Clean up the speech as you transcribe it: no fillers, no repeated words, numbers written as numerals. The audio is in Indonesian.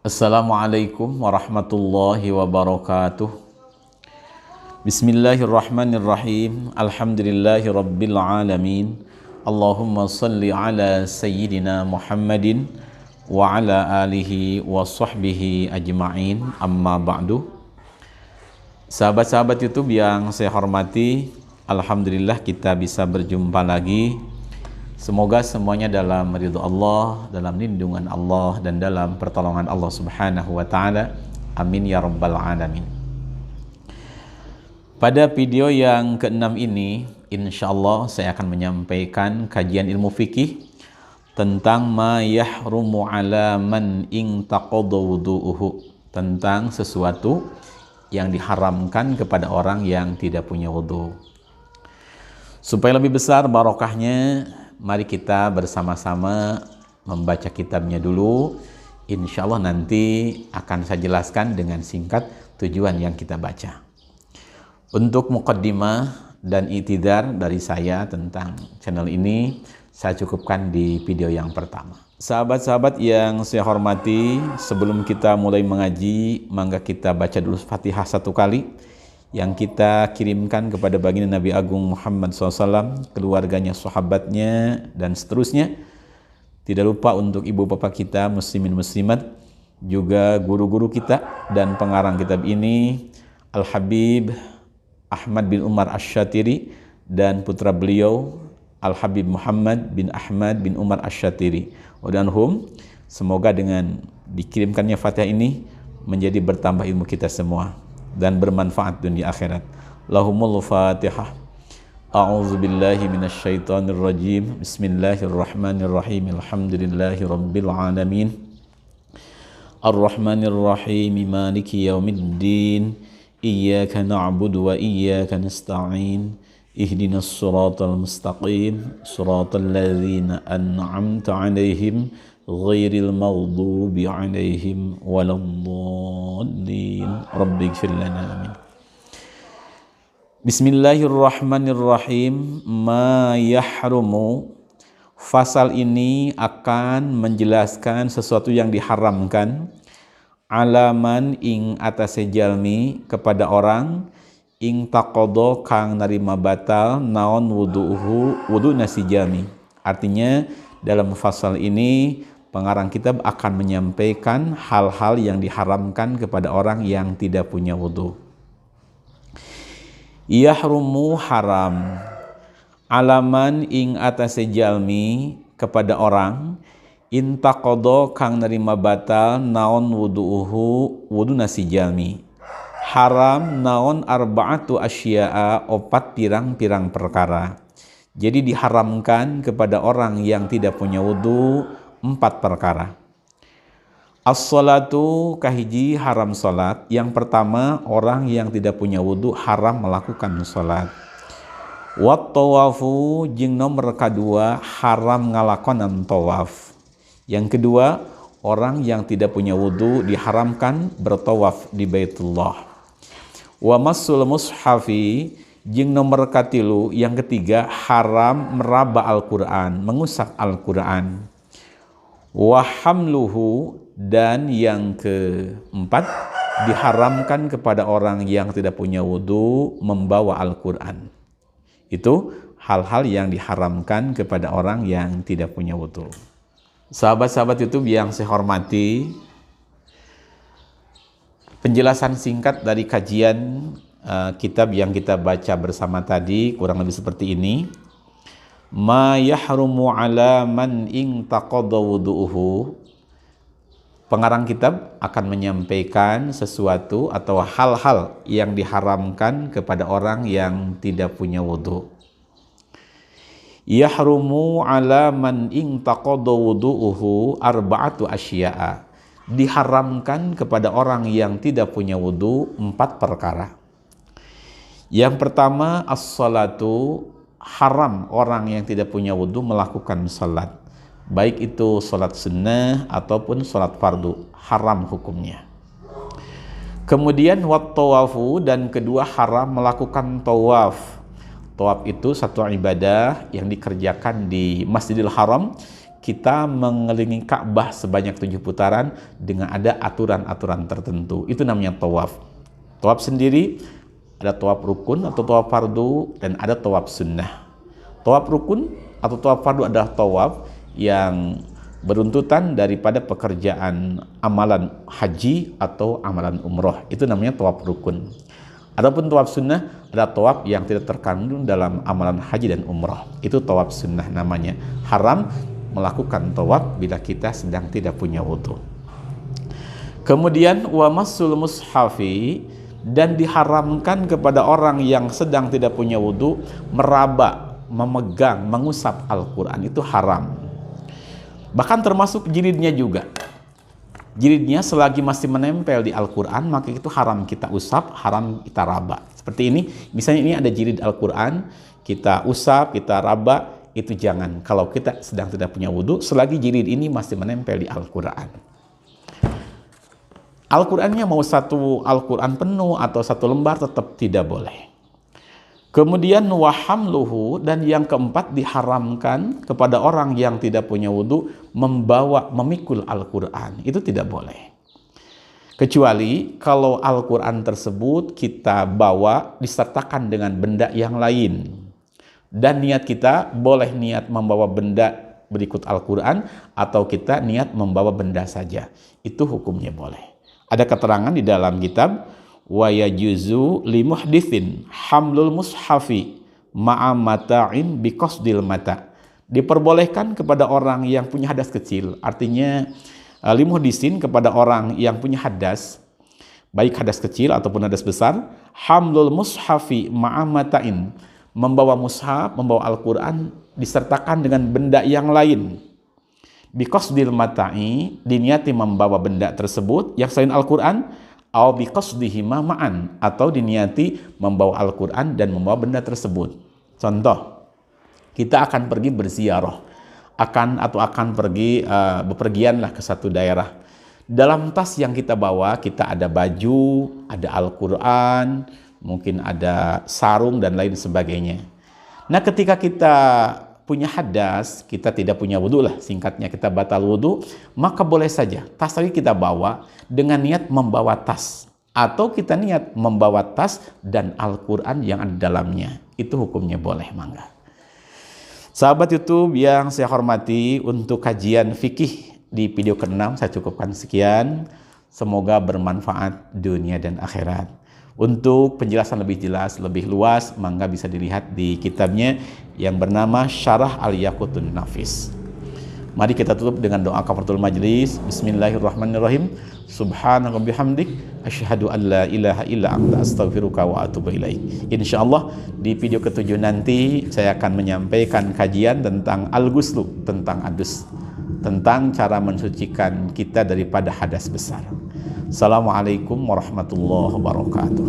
Assalamualaikum warahmatullahi wabarakatuh. Bismillahirrahmanirrahim. Alhamdulillahi rabbil alamin. Allahumma salli ala sayyidina Muhammadin wa ala alihi wa sahbihi ajma'in. Amma ba'du. Sahabat-sahabat YouTube yang saya hormati, alhamdulillah kita bisa berjumpa lagi. Semoga semuanya dalam ridho Allah, dalam lindungan Allah, dan dalam pertolongan Allah Subhanahu wa Ta'ala. Amin ya Rabbal Alamin. Pada video yang ke-6 ini, insya Allah saya akan menyampaikan kajian ilmu fikih tentang ma yahrumu ala man intaqadha wudu'uhu, tentang sesuatu yang diharamkan kepada orang yang tidak punya wudu. Supaya lebih besar barokahnya, mari kita bersama-sama membaca kitabnya dulu. Insya Allah nanti akan saya jelaskan dengan singkat tujuan yang kita baca. Untuk muqaddimah dan i'tidar dari saya tentang channel ini, saya cukupkan di video yang pertama. Sahabat-sahabat yang saya hormati, sebelum kita mulai mengaji, mangga kita baca dulu Fatihah satu kali yang kita kirimkan kepada baginda Nabi Agung Muhammad SAW, keluarganya, sahabatnya, dan seterusnya. Tidak lupa untuk ibu bapak kita, muslimin muslimat, juga guru-guru kita dan pengarang kitab ini, Al-Habib Ahmad bin Umar Asy-Syatiri, dan putra beliau, Al-Habib Muhammad bin Ahmad bin Umar Asy-Syatiri. Wadanhum, semoga dengan dikirimkannya Fatihah ini menjadi bertambah ilmu kita semua dan bermanfaat dunia akhirat. Lahumul Fatihah. A'udzu billahi minasyaitonir rajim. Bismillahirrahmanirrahim. Alhamdulillahi rabbil alamin. Arrahmanir rahim. Maliki yaumiddin. Iyyaka na'budu wa iyyaka nasta'in. Ihdinas siratal mustaqim. Siratal ladzina an'amta 'alaihim ghairil maghdubi 'alaihim waladdallin. Rabbighfir lana amin. Bismillahirrahmanirrahim. Ma yahrumu. Fasal ini akan menjelaskan sesuatu yang diharamkan alaman ing atase jalmi, kepada orang ing taqadha kang narima batal naon wudu'uhu, wudu nasi jalmi. Artinya dalam fasal ini pengarang kitab akan menyampaikan hal-hal yang diharamkan kepada orang yang tidak punya wudu. Yahrumu haram alaman ing atase jalmi, kepada orang intaqadha kang nerima batal naon wudu'uhu, wudu nasi jalmi. Haram naon arba'atu asya'a, opat pirang-pirang perkara. Jadi diharamkan kepada orang yang tidak punya wudu 4 perkara. As-salatu kahiji haram salat. Yang pertama, orang yang tidak punya wudu haram melakukan salat. Wat tawafu, jeung nomor kedua haram ngalakonan tawaf. Yang kedua, orang yang tidak punya wudu diharamkan bertawaf di Baitullah. Wa massul mushafi, jeung nomor katilu yang ketiga haram meraba Al-Quran, mengusap Al-Quran. Wa hamluhu, dan yang keempat diharamkan kepada orang yang tidak punya wudu membawa Al-Quran. Itu hal-hal yang diharamkan kepada orang yang tidak punya wudu. Sahabat-sahabat YouTube yang saya hormati, penjelasan singkat dari kajian kitab yang kita baca bersama tadi kurang lebih seperti ini. Ma yahrumu ala man intaqadha wudu'uhu. Pengarang kitab akan menyampaikan sesuatu atau hal-hal yang diharamkan kepada orang yang tidak punya wudu. Yahrumu ala man intaqadha wudu'uhu arba'atu asya'a. Diharamkan kepada orang yang tidak punya wudu 4 perkara. Yang pertama, as-salatu, haram orang yang tidak punya wudu melakukan salat. Baik itu salat sunnah ataupun salat fardu, haram hukumnya. Kemudian wat tawafu, dan kedua haram melakukan tawaf. Tawaf itu satu ibadah yang dikerjakan di Masjidil Haram, kita mengelilingi Ka'bah sebanyak 7 putaran dengan ada aturan-aturan tertentu. Itu namanya tawaf. Tawaf sendiri ada tawaf rukun atau tawaf fardu dan ada tawaf sunnah. Tawaf rukun atau tawaf fardu adalah tawaf yang beruntutan daripada pekerjaan amalan haji atau amalan umroh. Itu namanya tawaf rukun. Adapun tawaf sunnah adalah tawaf yang tidak terkandung dalam amalan haji dan umroh. Itu tawaf sunnah namanya. Haram melakukan tawaf bila kita sedang tidak punya wudu. Kemudian wa massul mushafi, dan diharamkan kepada orang yang sedang tidak punya wudu meraba, memegang, mengusap Al-Quran. Itu haram. Bahkan termasuk jilidnya juga. Jilidnya selagi masih menempel di Al-Quran, maka itu haram kita usap, haram kita raba. Seperti ini, misalnya ini ada jilid Al-Quran, kita usap, kita raba, itu jangan. Kalau kita sedang tidak punya wudhu, selagi jilid ini masih menempel di Al-Quran. Al-Qurannya mau satu Al-Quran penuh atau satu lembar tetap tidak boleh. Kemudian wahamluhu, dan yang keempat diharamkan kepada orang yang tidak punya wudhu membawa, memikul Al-Quran. Itu tidak boleh. Kecuali kalau Al-Quran tersebut kita bawa disertakan dengan benda yang lain. Dan niat kita boleh niat membawa benda berikut Al-Quran atau kita niat membawa benda saja. Itu hukumnya boleh. Ada keterangan di dalam kitab wa yajuzu li muhditsin hamlul mushafi ma'a mata'in biqasdil mata. Diperbolehkan kepada orang yang punya hadas kecil, artinya li muhditsin kepada orang yang punya hadas, baik hadas kecil ataupun hadas besar, hamlul mushafi ma'a mata'in, membawa mushaf, membawa Al-Quran disertakan dengan benda yang lain. Biqasdil mata'i, diniati membawa benda tersebut yang selain Al-Quran, au biqasdihima ma'an, atau diniati membawa Al-Quran dan membawa benda tersebut. Contoh, kita akan pergi berziarah, akan pergi bepergian lah ke satu daerah. Dalam tas yang kita bawa, kita ada baju, ada Al-Quran, mungkin ada sarung dan lain sebagainya. Nah, ketika kita punya hadas, kita tidak punya wudhu lah, singkatnya kita batal wudhu, maka boleh saja tas tadi kita bawa dengan niat membawa tas, atau kita niat membawa tas dan Al-Quran yang ada di dalamnya. Itu hukumnya boleh, mangga. Sahabat YouTube yang saya hormati, untuk kajian fikih di video ke-6 saya cukupkan sekian. Semoga bermanfaat dunia dan akhirat. Untuk penjelasan lebih jelas, lebih luas, mangga bisa dilihat di kitabnya yang bernama Syarah Al-Yaqutun Nafis. Mari kita tutup dengan doa kafaratul majlis. Bismillahirrahmanirrahim. Subhanaka bihamdik asyhadu an la ilaha illa anta astaghfiruka wa atubu ilaik. Insyaallah di video ke-7 nanti saya akan menyampaikan kajian tentang al-ghuslu, tentang adus, tentang cara mensucikan kita daripada hadas besar. Assalamualaikum warahmatullahi wabarakatuh.